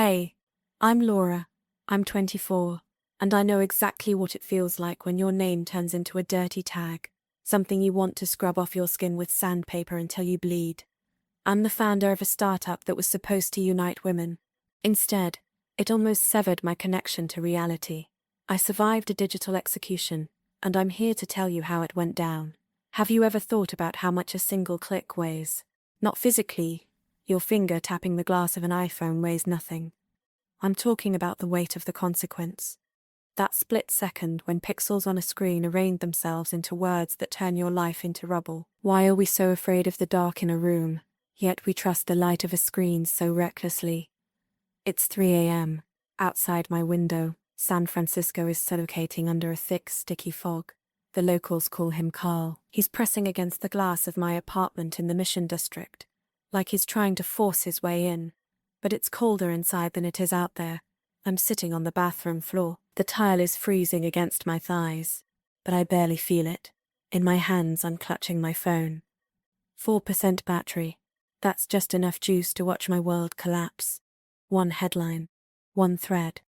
Hey, I'm Laura. I'm 24, and I know exactly what it feels like when your name turns into a dirty tag, something you want to scrub off your skin with sandpaper until you bleed. I'm the founder of a startup that was supposed to unite women. Instead, it almost severed my connection to reality. I survived a digital execution, and I'm here to tell you how it went down. Have you ever thought about how much a single click weighs? Not physically. Your finger tapping the glass of an iPhone weighs nothing. I'm talking about the weight of the consequence. That split second when pixels on a screen arrange themselves into words that turn your life into rubble. Why are we so afraid of the dark in a room, yet we trust the light of a screen so recklessly? It's 3 a.m. Outside my window, San Francisco is suffocating under a thick, sticky fog. The locals call him Carl. He's pressing against the glass of my apartment in the Mission District, like he's trying to force his way in. But it's colder inside than it is out there. I'm sitting on the bathroom floor. The tile is freezing against my thighs, but I barely feel it. In my hands, I'm clutching my phone. 4% battery. That's just enough juice to watch my world collapse. One headline. One thread.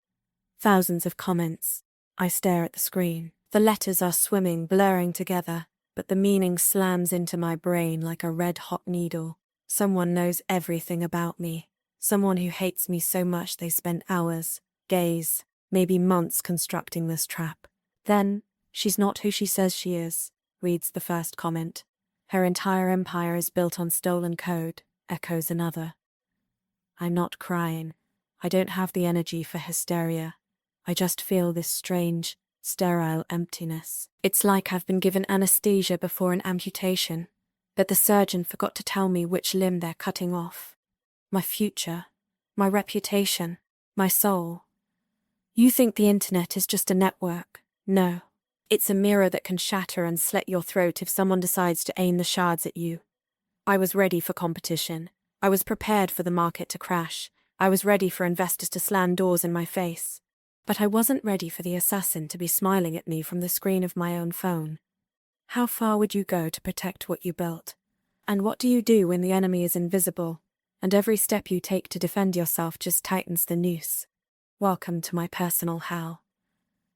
Thousands of comments. I stare at the screen. The letters are swimming, blurring together, but the meaning slams into my brain like a red-hot needle. Someone knows everything about me. Someone who hates me so much they spend hours, days, maybe months constructing this trap. Then, she's not who she says she is, reads the first comment. Her entire empire is built on stolen code, echoes another. I'm not crying. I don't have the energy for hysteria. I just feel this strange, sterile emptiness. It's like I've been given anesthesia before an amputation, but the surgeon forgot to tell me which limb they're cutting off. My future, my reputation, my soul. You think the internet is just a network. No. It's a mirror that can shatter and slit your throat if someone decides to aim the shards at you. I was ready for competition. I was prepared for the market to crash. I was ready for investors to slam doors in my face. But I wasn't ready for the assassin to be smiling at me from the screen of my own phone. How far would you go to protect what you built? And what do you do when the enemy is invisible, and every step you take to defend yourself just tightens the noose? Welcome to my personal hell.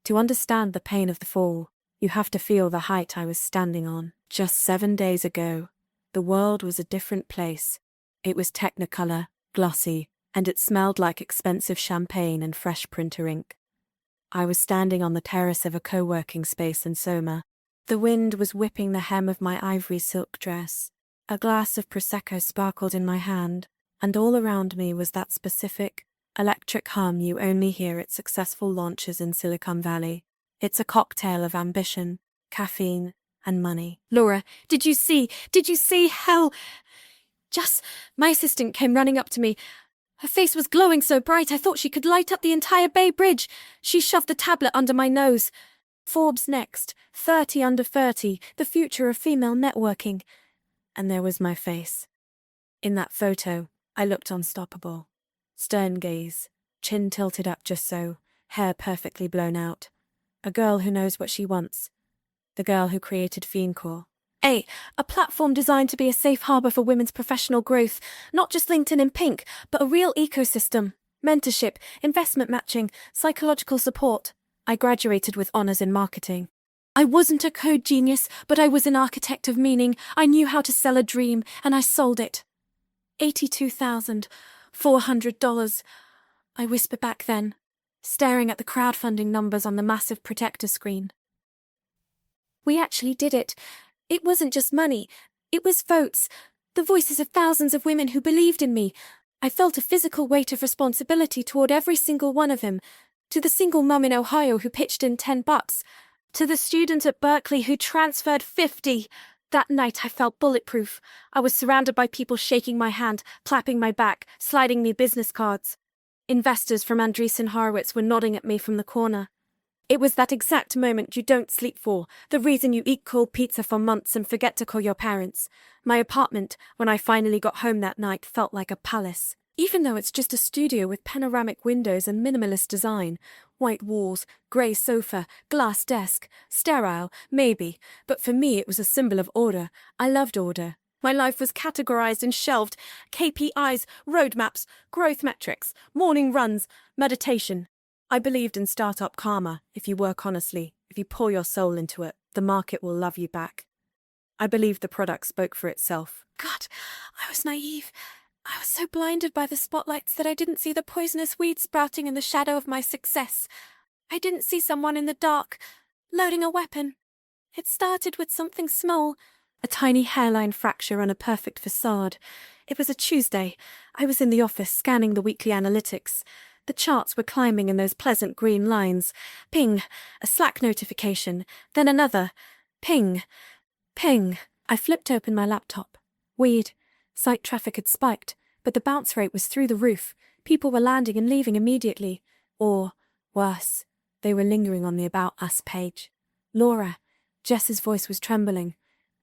To understand the pain of the fall, you have to feel the height I was standing on. Just 7 days ago, the world was a different place. It was technicolor, glossy, and it smelled like expensive champagne and fresh printer ink. I was standing on the terrace of a co-working space in Soma. The wind was whipping the hem of my ivory silk dress. A glass of Prosecco sparkled in my hand, and all around me was that specific, electric hum you only hear at successful launches in Silicon Valley. It's a cocktail of ambition, caffeine, and money. Laura, did you see hell? My assistant came running up to me. Her face was glowing so bright I thought she could light up the entire Bay Bridge. She shoved the tablet under my nose. Forbes next, 30 under 30, the future of female networking. And there was my face. In that photo, I looked unstoppable. Stern gaze, chin tilted up just so, hair perfectly blown out. A girl who knows what she wants. The girl who created FiendCore. A platform designed to be a safe harbor for women's professional growth, not just LinkedIn in pink, but a real ecosystem. Mentorship, investment matching, psychological support. I graduated with honors in marketing. I wasn't a code genius, but I was an architect of meaning. I knew how to sell a dream, and I sold it. $82,400. I whispered back then, staring at the crowdfunding numbers on the massive projector screen. We actually did it. It wasn't just money. It was votes. The voices of thousands of women who believed in me. I felt a physical weight of responsibility toward every single one of them. To the single mum in Ohio who pitched in $10. To the student at Berkeley who transferred 50. That night I felt bulletproof. I was surrounded by people shaking my hand, clapping my back, sliding me business cards. Investors from Andreessen Horowitz were nodding at me from the corner. It was that exact moment you don't sleep for, the reason you eat cold pizza for months and forget to call your parents. My apartment, when I finally got home that night, felt like a palace. Even though it's just a studio with panoramic windows and minimalist design. White walls, grey sofa, glass desk, sterile, maybe, but for me it was a symbol of order. I loved order. My life was categorized and shelved. KPIs, roadmaps, growth metrics, morning runs, meditation. I believed in startup karma. If you work honestly, if you pour your soul into it, the market will love you back. I believed the product spoke for itself. God, I was naive. I was so blinded by the spotlights that I didn't see the poisonous weed sprouting in the shadow of my success. I didn't see someone in the dark, loading a weapon. It started with something small. A tiny hairline fracture on a perfect facade. It was a Tuesday. I was in the office scanning the weekly analytics. The charts were climbing in those pleasant green lines. Ping, a Slack notification, then another. Ping, ping. I flipped open my laptop. Weed. Site traffic had spiked, but the bounce rate was through the roof. People were landing and leaving immediately. Or, worse, they were lingering on the About Us page. Laura. Jess's voice was trembling.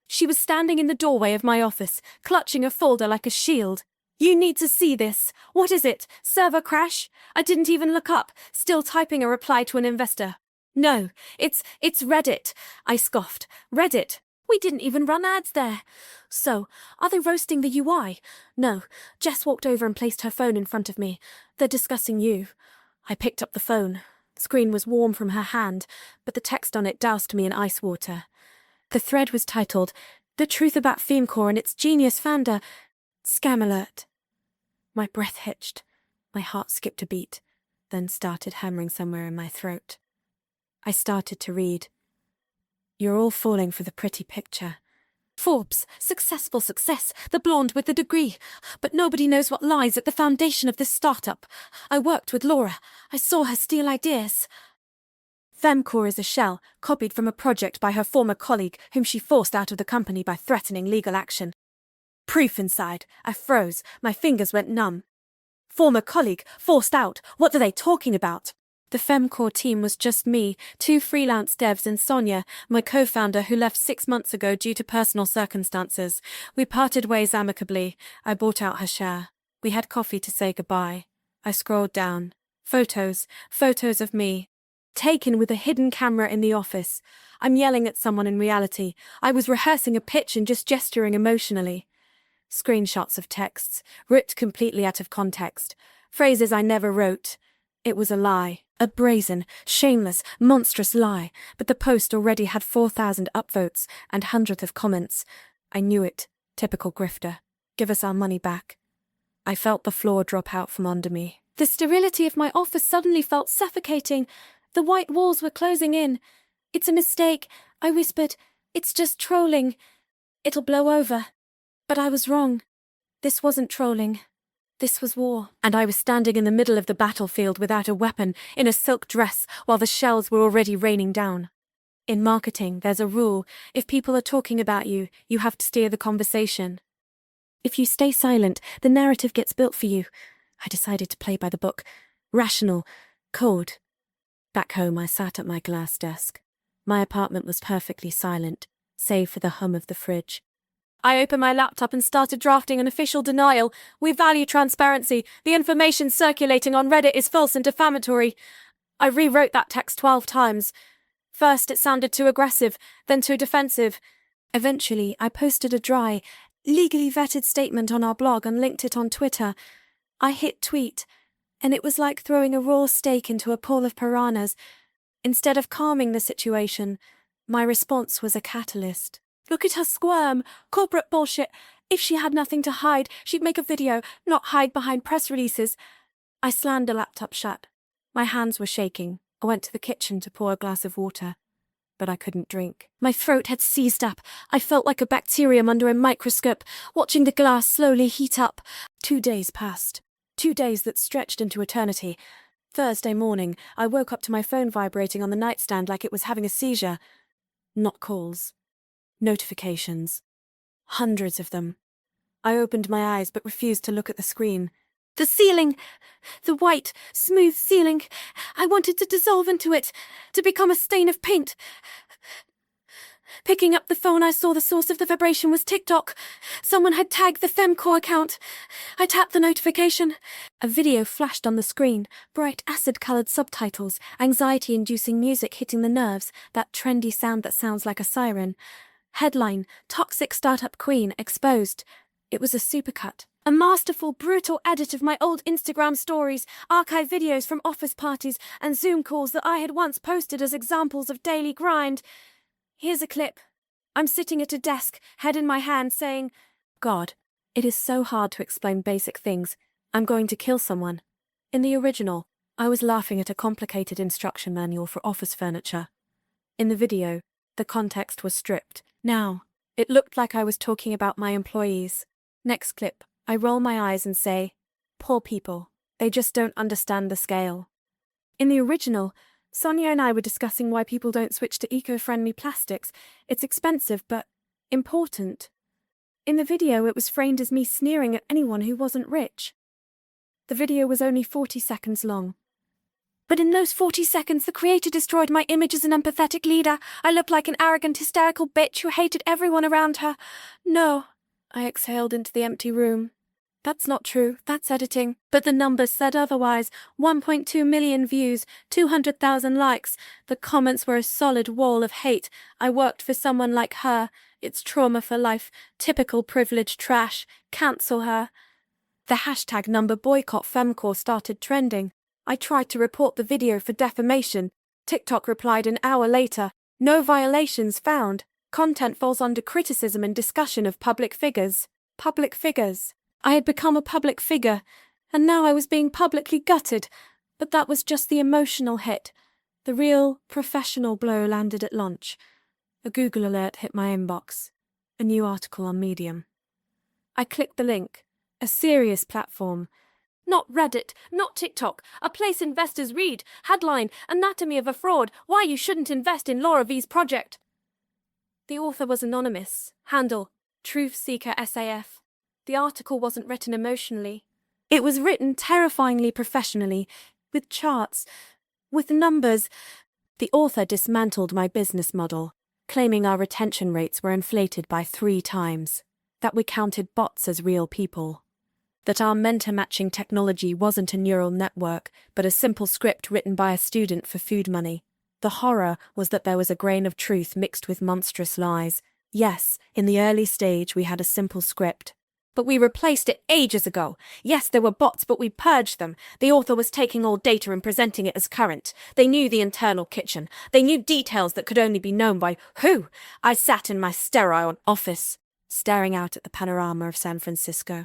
She was standing in the doorway of my office, clutching a folder like a shield. You need to see this. What is it? Server crash? I didn't even look up, still typing a reply to an investor. No, it's Reddit. I scoffed. Reddit. We didn't even run ads there. So, are they roasting the UI? No. Jess walked over and placed her phone in front of me. They're discussing you. I picked up the phone. The screen was warm from her hand, but the text on it doused me in ice water. The thread was titled, The Truth About Femcore and Its Genius Founder. Scam alert. My breath hitched. My heart skipped a beat, then started hammering somewhere in my throat. I started to read. You're all falling for the pretty picture. Forbes, successful success, the blonde with the degree. But nobody knows what lies at the foundation of this startup. I worked with Laura. I saw her steal ideas. Femcore is a shell, copied from a project by her former colleague, whom she forced out of the company by threatening legal action. Proof inside. I froze. My fingers went numb. Former colleague, forced out. What are they talking about? The Femcore team was just me, 2 freelance devs and Sonia, my co-founder who left 6 months ago due to personal circumstances. We parted ways amicably. I bought out her share. We had coffee to say goodbye. I scrolled down. Photos of me. Taken with a hidden camera in the office. I'm yelling at someone in reality. I was rehearsing a pitch and just gesturing emotionally. Screenshots of texts, ripped completely out of context. Phrases I never wrote. It was a lie. A brazen, shameless, monstrous lie. But the post already had 4,000 upvotes and hundreds of comments. I knew it. Typical grifter. Give us our money back. I felt the floor drop out from under me. The sterility of my office suddenly felt suffocating. The white walls were closing in. It's a mistake, I whispered. It's just trolling. It'll blow over. But I was wrong. This wasn't trolling. This was war. And I was standing in the middle of the battlefield without a weapon, in a silk dress, while the shells were already raining down. In marketing, there's a rule. If people are talking about you, you have to steer the conversation. If you stay silent, the narrative gets built for you. I decided to play by the book. Rational. Cold. Back home, I sat at my glass desk. My apartment was perfectly silent, save for the hum of the fridge. I opened my laptop and started drafting an official denial. We value transparency. The information circulating on Reddit is false and defamatory. I rewrote that text 12 times. First, it sounded too aggressive, then too defensive. Eventually, I posted a dry, legally vetted statement on our blog and linked it on Twitter. I hit tweet, and it was like throwing a raw steak into a pool of piranhas. Instead of calming the situation, my response was a catalyst. Look at her squirm. Corporate bullshit. If she had nothing to hide, she'd make a video, not hide behind press releases. I slammed the laptop shut. My hands were shaking. I went to the kitchen to pour a glass of water, but I couldn't drink. My throat had seized up. I felt like a bacterium under a microscope, watching the glass slowly heat up. 2 days passed. 2 days that stretched into eternity. Thursday morning, I woke up to my phone vibrating on the nightstand like it was having a seizure. Not calls. Notifications. Hundreds of them. I opened my eyes but refused to look at the screen. The ceiling! The white, smooth ceiling! I wanted to dissolve into it, to become a stain of paint. Picking up the phone, I saw the source of the vibration was TikTok. Someone had tagged the Femcore account. I tapped the notification. A video flashed on the screen, bright acid-coloured subtitles, anxiety-inducing music hitting the nerves, that trendy sound that sounds like a siren. Headline: Toxic Startup Queen Exposed. It was a supercut. A masterful, brutal edit of my old Instagram stories, archive videos from office parties, and Zoom calls that I had once posted as examples of daily grind. Here's a clip. I'm sitting at a desk, head in my hand, saying, God, it is so hard to explain basic things. I'm going to kill someone. In the original, I was laughing at a complicated instruction manual for office furniture. In the video, the context was stripped. Now, it looked like I was talking about my employees. Next clip, I roll my eyes and say, poor people. They just don't understand the scale. In the original, Sonia and I were discussing why people don't switch to eco-friendly plastics. It's expensive, but important. In the video, it was framed as me sneering at anyone who wasn't rich. The video was only 40 seconds long. But in those 40 seconds, the creator destroyed my image as an empathetic leader. I looked like an arrogant, hysterical bitch who hated everyone around her. No, I exhaled into the empty room. That's not true, that's editing. But the numbers said otherwise. 1.2 million views, 200,000 likes. The comments were a solid wall of hate. I worked for someone like her. It's trauma for life. Typical privileged trash. Cancel her. The hashtag number boycott femcore started trending. I tried to report the video for defamation. TikTok replied an hour later, no violations found. Content falls under criticism and discussion of public figures. Public figures. I had become a public figure, and now I was being publicly gutted. But that was just the emotional hit. The real, professional blow landed at lunch. A Google alert hit my inbox. A new article on Medium. I clicked the link. A serious platform. Not Reddit, not TikTok, a place investors read. Headline, Anatomy of a Fraud, Why You Shouldn't Invest in Laura V's Project. The author was anonymous. Handle, Truth Seeker SAF. The article wasn't written emotionally. It was written terrifyingly professionally, with charts, with numbers. The author dismantled my business model, claiming our retention rates were inflated by 3 times, that we counted bots as real people. That our mentor-matching technology wasn't a neural network, but a simple script written by a student for food money. The horror was that there was a grain of truth mixed with monstrous lies. Yes, in the early stage we had a simple script. But we replaced it ages ago. Yes, there were bots, but we purged them. The author was taking old data and presenting it as current. They knew the internal kitchen. They knew details that could only be known by who? I sat in my sterile office, staring out at the panorama of San Francisco.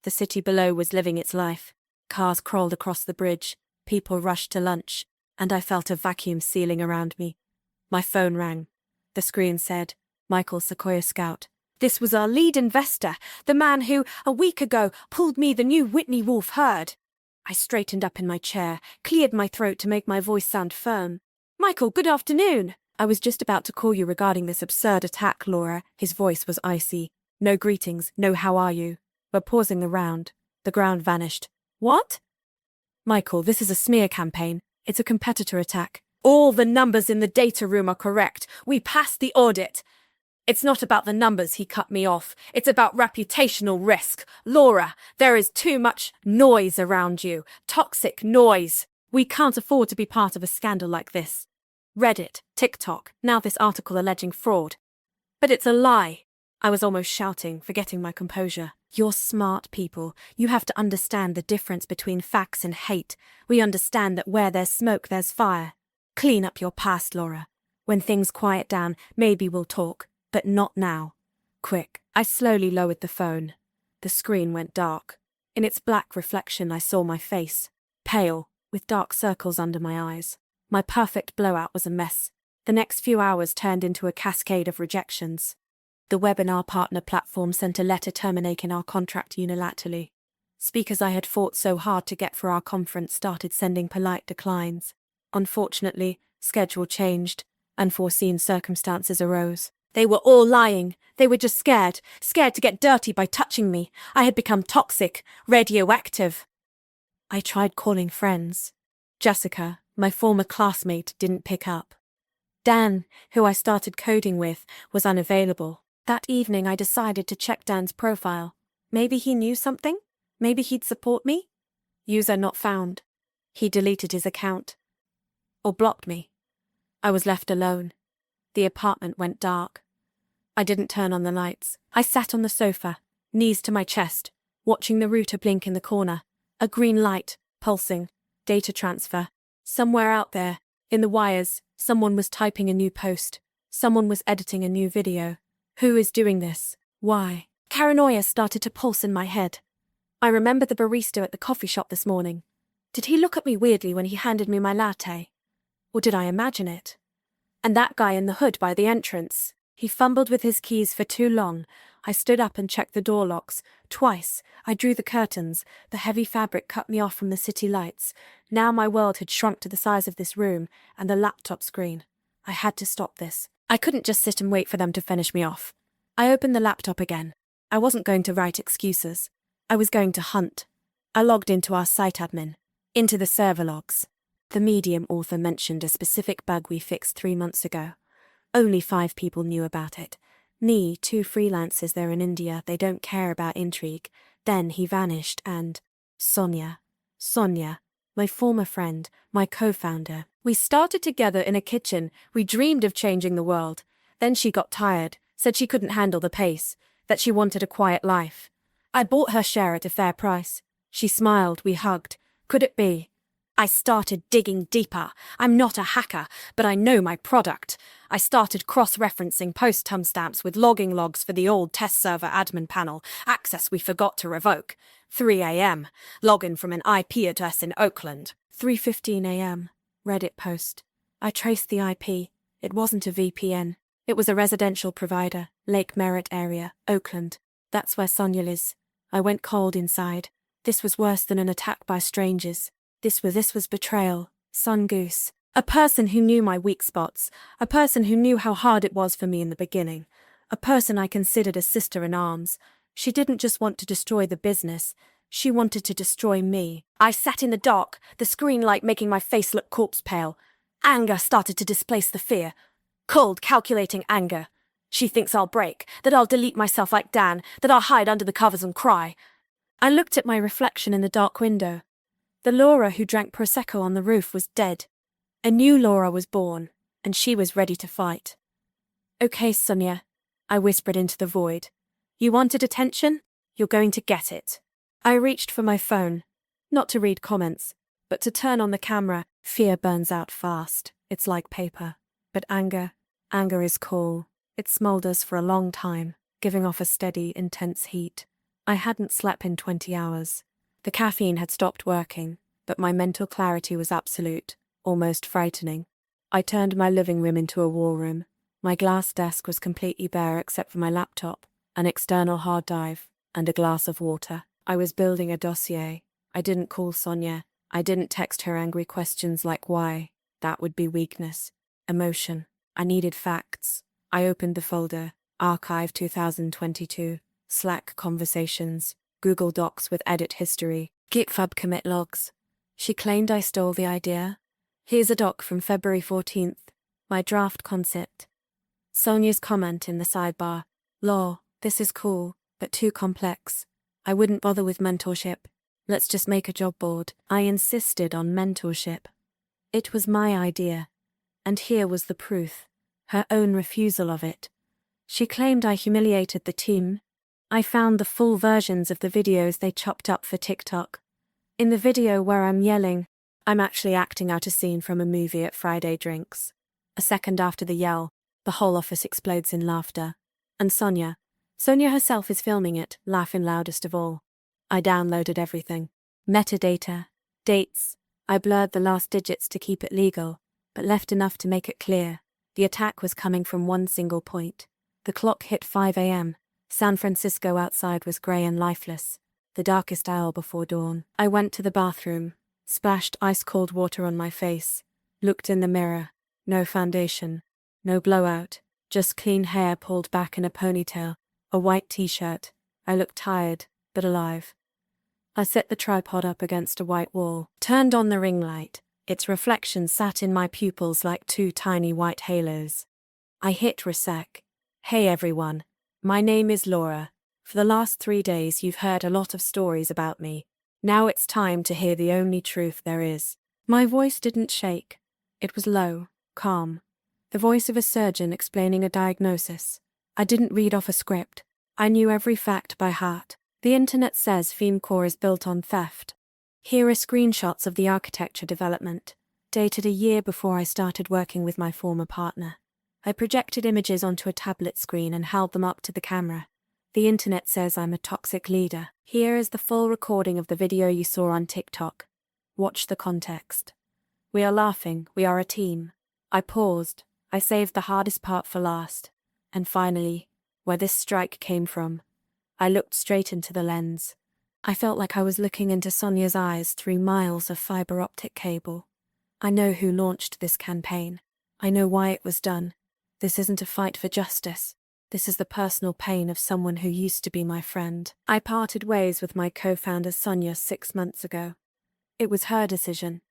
The city below was living its life. Cars crawled across the bridge, people rushed to lunch, and I felt a vacuum sealing around me. My phone rang. The screen said, Michael Sequoia Scout. This was our lead investor, the man who, a week ago, pulled me the new Whitney Wolf herd. I straightened up in my chair, cleared my throat to make my voice sound firm. Michael, good afternoon. I was just about to call you regarding this absurd attack, Laura. His voice was icy. No greetings, no how are you. We're pausing the round. The ground vanished. What? Michael, this is a smear campaign. It's a competitor attack. All the numbers in the data room are correct. We passed the audit. It's not about the numbers, he cut me off. It's about reputational risk. Laura, there is too much noise around you. Toxic noise. We can't afford to be part of a scandal like this. Reddit, TikTok, now this article alleging fraud. But it's a lie. I was almost shouting, forgetting my composure. You're smart people. You have to understand the difference between facts and hate. We understand that where there's smoke, there's fire. Clean up your past, Laura. When things quiet down, maybe we'll talk. But not now. Quick. I slowly lowered the phone. The screen went dark. In its black reflection, I saw my face. Pale, with dark circles under my eyes. My perfect blowout was a mess. The next few hours turned into a cascade of rejections. The webinar partner platform sent a letter terminating our contract unilaterally. Speakers I had fought so hard to get for our conference started sending polite declines. Unfortunately, schedule changed. Unforeseen circumstances arose. They were all lying. They were just scared to get dirty by touching me. I had become toxic, radioactive. I tried calling friends. Jessica, my former classmate, didn't pick up. Dan, who I started coding with, was unavailable. That evening I decided to check Dan's profile. Maybe he knew something? Maybe he'd support me? User not found. He deleted his account. Or blocked me. I was left alone. The apartment went dark. I didn't turn on the lights. I sat on the sofa, knees to my chest, watching the router blink in the corner. A green light, pulsing. Data transfer. Somewhere out there, in the wires, someone was typing a new post. Someone was editing a new video. Who is doing this? Why? Paranoia started to pulse in my head. I remember the barista at the coffee shop this morning. Did he look at me weirdly when he handed me my latte? Or did I imagine it? And that guy in the hood by the entrance. He fumbled with his keys for too long. I stood up and checked the door locks. Twice. I drew the curtains. The heavy fabric cut me off from the city lights. Now my world had shrunk to the size of this room and the laptop screen. I had to stop this. I couldn't just sit and wait for them to finish me off. I opened the laptop again. I wasn't going to write excuses. I was going to hunt. I logged into our site admin, into the server logs. The Medium author mentioned a specific bug we fixed 3 months ago. Only 5 people knew about it. Me, 2 freelancers there in India, they don't care about intrigue. Then he vanished and... Sonia, my former friend, my co-founder. We started together in a kitchen. We dreamed of changing the world. Then she got tired, said she couldn't handle the pace, that she wanted a quiet life. I bought her share at a fair price. She smiled, we hugged. Could it be? I started digging deeper. I'm not a hacker, but I know my product. I started cross-referencing post timestamps with logging logs for the old test server admin panel, access we forgot to revoke. 3 a.m. Login from an IP address in Oakland. 3:15 a.m. Reddit post. I traced the IP. It wasn't a VPN. It was a residential provider, Lake Merritt area, Oakland. That's where Sonia lives. I went cold inside. This was worse than an attack by strangers. This was betrayal. Sun Goose. A person who knew my weak spots. A person who knew how hard it was for me in the beginning. A person I considered a sister in arms. She didn't just want to destroy the business. She wanted to destroy me. I sat in the dark, the screen light making my face look corpse pale. Anger started to displace the fear. Cold, calculating anger. She thinks I'll break, that I'll delete myself like Dan, that I'll hide under the covers and cry. I looked at my reflection in the dark window. The Laura who drank Prosecco on the roof was dead. A new Laura was born, and she was ready to fight. Okay, Sonia, I whispered into the void. You wanted attention? You're going to get it. I reached for my phone, not to read comments, but to turn on the camera. Fear burns out fast. It's like paper. But anger is cool. It smolders for a long time, giving off a steady, intense heat. I hadn't slept in 20 hours. The caffeine had stopped working, but my mental clarity was absolute, almost frightening. I turned my living room into a war room. My glass desk was completely bare except for my laptop, an external hard drive, and a glass of water. I was building a dossier. I didn't call Sonia. I didn't text her angry questions like why. That would be weakness. Emotion. I needed facts. I opened the folder. Archive 2022. Slack conversations. Google Docs with edit history. GitHub commit logs. She claimed I stole the idea. Here's a doc from February 14th. My draft concept. Sonia's comment in the sidebar. Law, this is cool, but too complex. I wouldn't bother with mentorship. Let's just make a job board. I insisted on mentorship. It was my idea. And here was the proof. Her own refusal of it. She claimed I humiliated the team. I found the full versions of the videos they chopped up for TikTok. In the video where I'm yelling, I'm actually acting out a scene from a movie at Friday Drinks. A second after the yell, the whole office explodes in laughter. And Sonia herself is filming it, laughing loudest of all. I downloaded everything. Metadata, dates. I blurred the last digits to keep it legal, but left enough to make it clear. The attack was coming from one single point. The clock hit 5 a.m. San Francisco outside was grey and lifeless, the darkest hour before dawn. I went to the bathroom, splashed ice-cold water on my face, looked in the mirror. No foundation, no blowout, just clean hair pulled back in a ponytail, a white t-shirt. I looked tired, but alive. I set the tripod up against a white wall, turned on the ring light. Its reflection sat in my pupils like 2 tiny white halos. I hit resec. Hey everyone. My name is Laura. For the last 3 days you've heard a lot of stories about me. Now it's time to hear the only truth there is. My voice didn't shake. It was low, calm. The voice of a surgeon explaining a diagnosis. I didn't read off a script. I knew every fact by heart. The internet says Femcore is built on theft. Here are screenshots of the architecture development, dated a year before I started working with my former partner. I projected images onto a tablet screen and held them up to the camera. The internet says I'm a toxic leader. Here is the full recording of the video you saw on TikTok. Watch the context. We are laughing, we are a team. I paused. I saved the hardest part for last. And finally, where this strike came from, I looked straight into the lens. I felt like I was looking into Sonia's eyes through miles of fiber optic cable. I know who launched this campaign. I know why it was done. This isn't a fight for justice. This is the personal pain of someone who used to be my friend. I parted ways with my co-founder Sonia 6 months ago. It was her decision.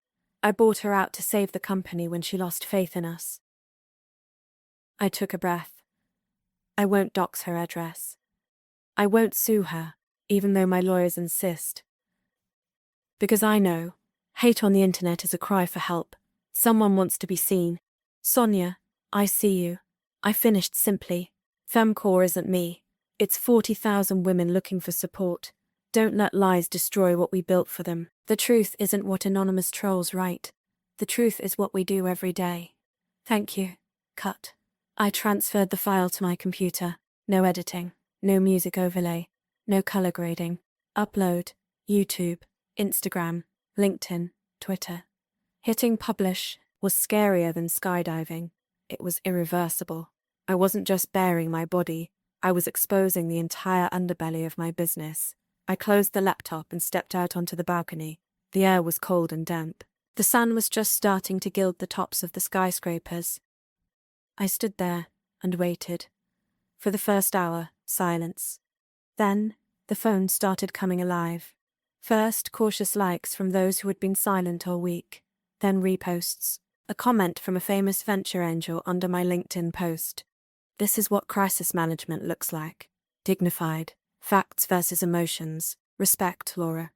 I bought her out to save the company when she lost faith in us. I took a breath. I won't dox her address. I won't sue her, even though my lawyers insist. Because I know, hate on the internet is a cry for help. Someone wants to be seen. Sonia, I see you. I finished simply. Femcore isn't me. It's 40,000 women looking for support. Don't let lies destroy what we built for them. The truth isn't what anonymous trolls write. The truth is what we do every day. Thank you. Cut. I transferred the file to my computer. No editing. No music overlay. No color grading. Upload. YouTube. Instagram. LinkedIn. Twitter. Hitting publish was scarier than skydiving. It was irreversible. I wasn't just baring my body. I was exposing the entire underbelly of my business. I closed the laptop and stepped out onto the balcony. The air was cold and damp. The sun was just starting to gild the tops of the skyscrapers. I stood there and waited. For the first hour, silence. Then, the phone started coming alive. First, cautious likes from those who had been silent all week. Then reposts. A comment from a famous venture angel under my LinkedIn post. This is what crisis management looks like. Dignified. Facts versus emotions. Respect, Laura.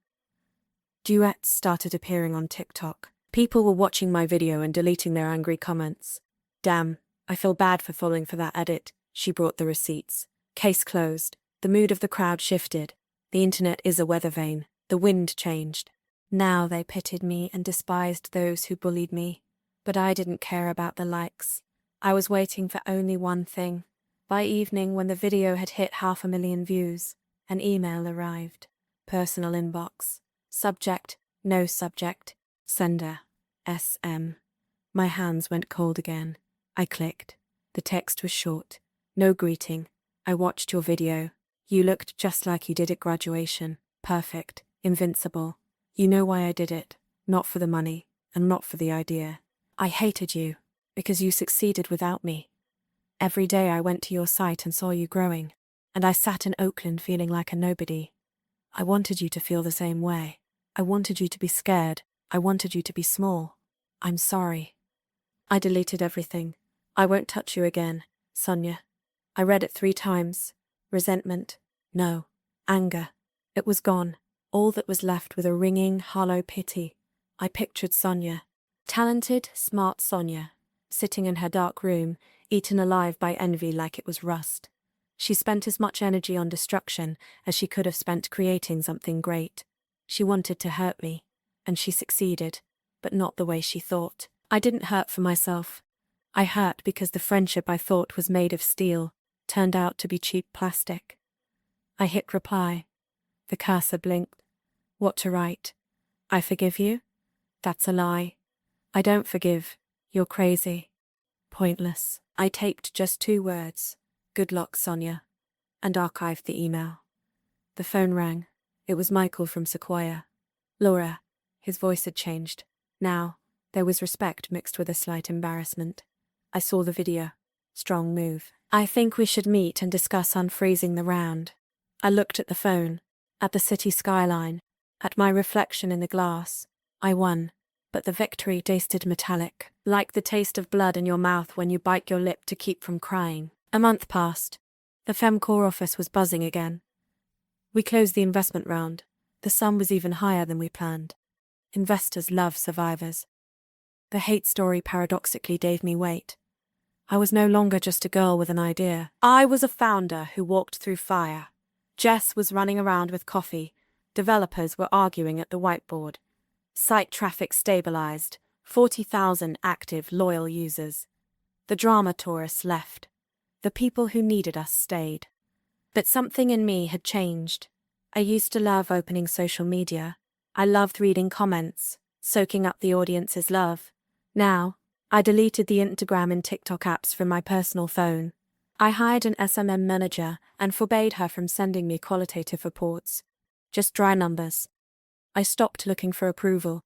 Duets started appearing on TikTok. People were watching my video and deleting their angry comments. Damn, I feel bad for falling for that edit. She brought the receipts. Case closed. The mood of the crowd shifted. The internet is a weather vane. The wind changed. Now they pitied me and despised those who bullied me. But I didn't care about the likes. I was waiting for only one thing. By evening, when the video had hit 500,000 views, an email arrived. Personal inbox. Subject, no subject. Sender, SM. My hands went cold again. I clicked. The text was short. No greeting. I watched your video. You looked just like you did at graduation. Perfect. Invincible. You know why I did it. Not for the money, and not for the idea. I hated you, because you succeeded without me. Every day I went to your site and saw you growing, and I sat in Oakland feeling like a nobody. I wanted you to feel the same way. I wanted you to be scared. I wanted you to be small. I'm sorry. I deleted everything. I won't touch you again, Sonia. I read it 3 times. Resentment. No. Anger. It was gone. All that was left was a ringing, hollow pity. I pictured Sonia. Talented, smart Sonia, sitting in her dark room, eaten alive by envy like it was rust. She spent as much energy on destruction as she could have spent creating something great. She wanted to hurt me, and she succeeded, but not the way she thought. I didn't hurt for myself. I hurt because the friendship I thought was made of steel turned out to be cheap plastic. I hit reply. The cursor blinked. What to write? I forgive you? That's a lie. I don't forgive. You're crazy. Pointless. I taped just 2 words. Good luck, Sonia, and archived the email. The phone rang. It was Michael from Sequoia. Laura. His voice had changed. Now, there was respect mixed with a slight embarrassment. I saw the video. Strong move. I think we should meet and discuss unfreezing the round. I looked at the phone, at the city skyline, at my reflection in the glass. I won, but the victory tasted metallic, like the taste of blood in your mouth when you bite your lip to keep from crying. A month passed. The Femcore office was buzzing again. We closed the investment round. The sum was even higher than we planned. Investors love survivors. The hate story paradoxically gave me weight. I was no longer just a girl with an idea. I was a founder who walked through fire. Jess was running around with coffee. Developers were arguing at the whiteboard. Site traffic stabilized. 40,000 active, loyal users. The drama tourists left. The people who needed us stayed. But something in me had changed. I used to love opening social media. I loved reading comments, soaking up the audience's love. Now, I deleted the Instagram and TikTok apps from my personal phone. I hired an SMM manager and forbade her from sending me qualitative reports. Just dry numbers. I stopped looking for approval.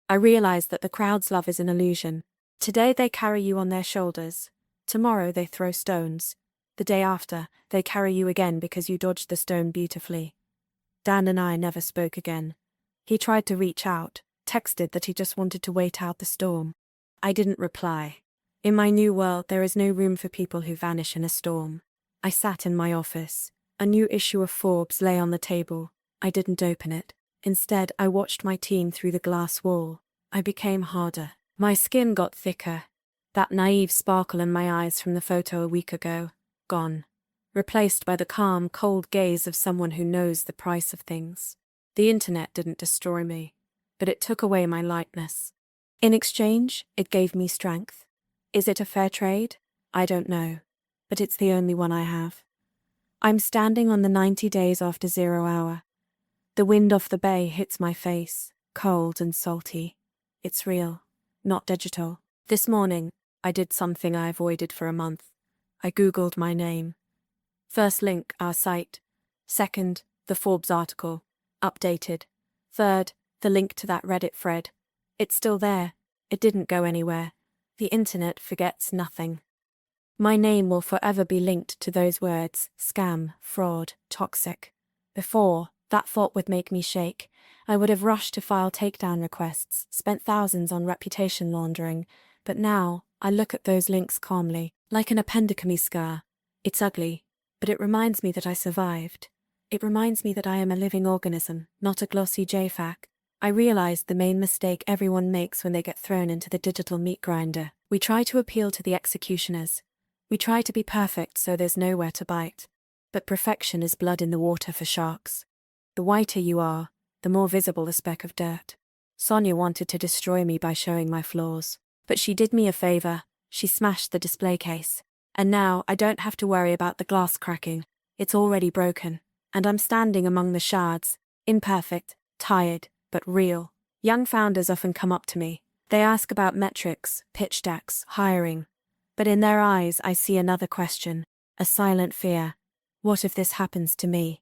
I realized that the crowd's love is an illusion. Today they carry you on their shoulders. Tomorrow they throw stones. The day after, they carry you again because you dodged the stone beautifully. Dan and I never spoke again. He tried to reach out, texted that he just wanted to wait out the storm. I didn't reply. In my new world, there is no room for people who vanish in a storm. I sat in my office. A new issue of Forbes lay on the table. I didn't open it. Instead, I watched my team through the glass wall. I became harder. My skin got thicker. That naive sparkle in my eyes from the photo a week ago, gone. Replaced by the calm, cold gaze of someone who knows the price of things. The internet didn't destroy me, but it took away my lightness. In exchange, it gave me strength. Is it a fair trade? I don't know, but it's the only one I have. I'm standing on the 90 days after 0 hour. The wind off the bay hits my face, cold and salty. It's real, not digital. This morning, I did something I avoided for a month. I Googled my name. First link, our site. Second, the Forbes article. Updated. Third, the link to that Reddit thread. It's still there. It didn't go anywhere. The internet forgets nothing. My name will forever be linked to those words: scam, fraud, toxic. Before, that thought would make me shake. I would have rushed to file takedown requests, spent thousands on reputation laundering. But now, I look at those links calmly, like an appendectomy scar. It's ugly, but it reminds me that I survived. It reminds me that I am a living organism, not a glossy JFAQ. I realized the main mistake everyone makes when they get thrown into the digital meat grinder. We try to appeal to the executioners. We try to be perfect so there's nowhere to bite. But perfection is blood in the water for sharks. The whiter you are, the more visible the speck of dirt. Sonia wanted to destroy me by showing my flaws. But she did me a favor. She smashed the display case. And now I don't have to worry about the glass cracking. It's already broken. And I'm standing among the shards, imperfect, tired, but real. Young founders often come up to me. They ask about metrics, pitch decks, hiring. But in their eyes I see another question, a silent fear. What if this happens to me?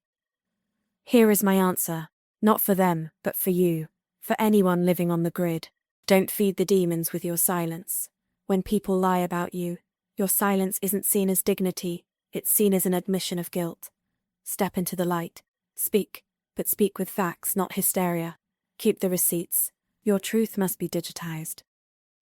Here is my answer. Not for them, but for you. For anyone living on the grid. Don't feed the demons with your silence. When people lie about you, your silence isn't seen as dignity, it's seen as an admission of guilt. Step into the light. Speak, but speak with facts, not hysteria. Keep the receipts. Your truth must be digitized.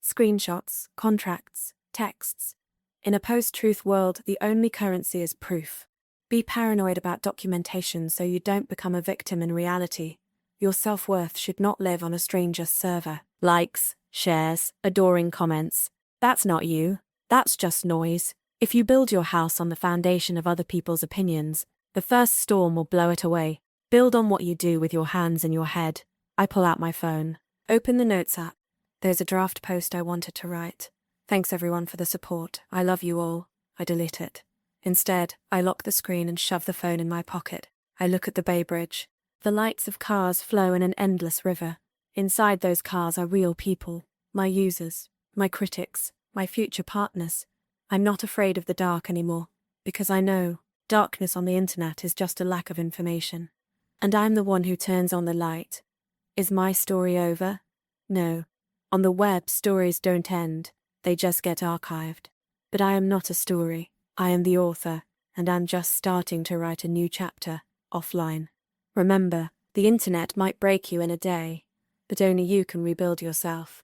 Screenshots, contracts, texts. In a post-truth world, the only currency is proof. Be paranoid about documentation so you don't become a victim in reality. Your self-worth should not live on a stranger's server. Likes, shares, adoring comments. That's not you. That's just noise. If you build your house on the foundation of other people's opinions, the first storm will blow it away. Build on what you do with your hands and your head. I pull out my phone. Open the notes app. There's a draft post I wanted to write. Thanks everyone for the support. I love you all. I delete it. Instead, I lock the screen and shove the phone in my pocket. I look at the Bay Bridge. The lights of cars flow in an endless river. Inside those cars are real people. My users, my critics, my future partners. I'm not afraid of the dark anymore, because I know darkness on the internet is just a lack of information. And I'm the one who turns on the light. Is my story over? No. On the web, stories don't end. They just get archived. But I am not a story. I am the author, and I'm just starting to write a new chapter, offline. Remember, the internet might break you in a day, but only you can rebuild yourself.